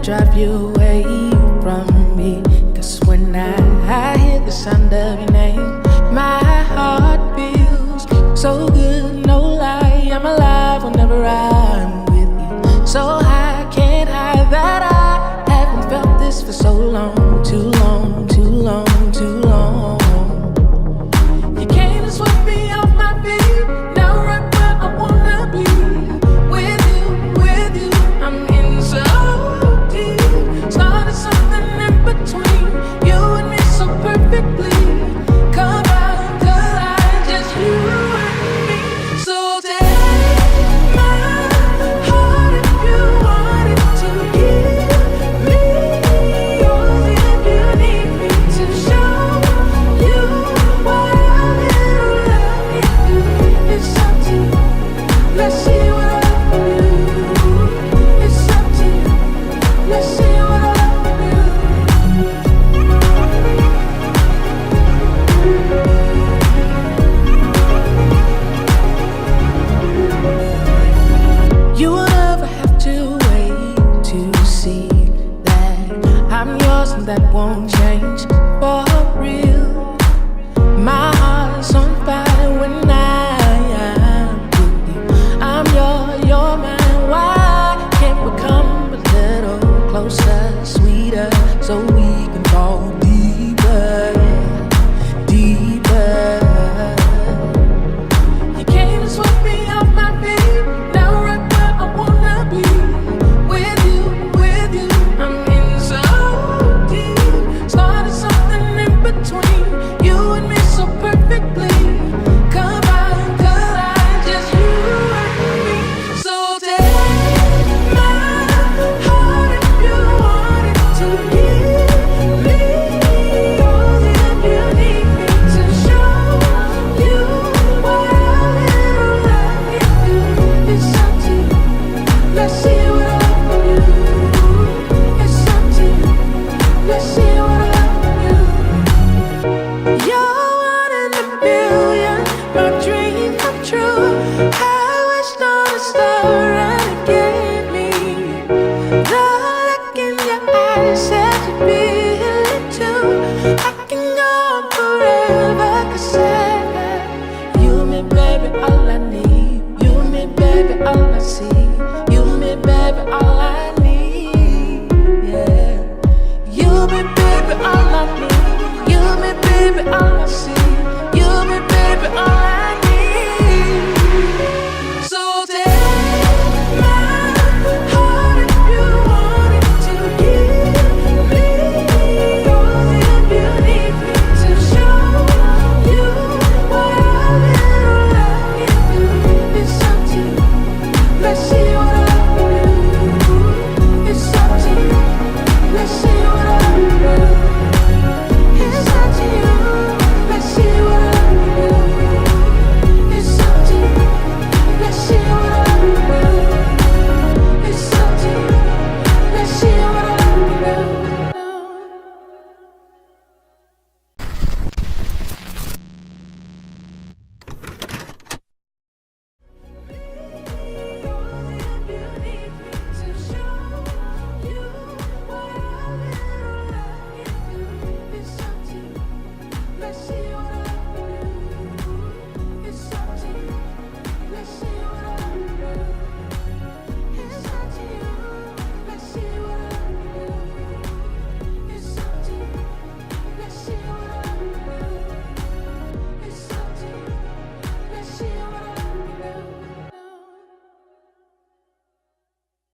drive you away from me. Cause when I hear the sound of your name, my heart feels so good, no lie. I'm alive whenever I'm with you. So I can't hide that I haven't felt this for so long. Too long, too long, too long. You came to sweep me off my feet. Now right where I wanna be. With you, I'm in so deep. Started something in between you and me so perfectly. Come out the line, just you and me. So take my heart if you want it to give me yours if you need me to show you what a little love can do. It's up to you. Let's see what I can do. It's up to you. Let's see what I can do. You will never have to wait to see that I'm yours and that won't change for real. My heart's on fire when I am with you. I'm you're mine. Why can't we come a little closer, sweeter, so we can fall deeper, deeper? You came to sweep me off my feet. Now right where I wanna be. With you, I'm in so deep. Started something in between you and me so perfectly. Come out the line, just you and me. So take my heart if you want it to give me yours if you need me to show you what a little love can do. It's up to you. Let's see what I can do. It's up to you. Let's see what I can do. You're one in a million, my dream come true. I wished on a star and it gave me. The look in your eyes said you feel it too. I can go on forever, 'cause you me, baby, all I need. You me, baby, all I see. You me, baby, all I need. Yeah. You me, baby, all I need. You me, baby, all I see.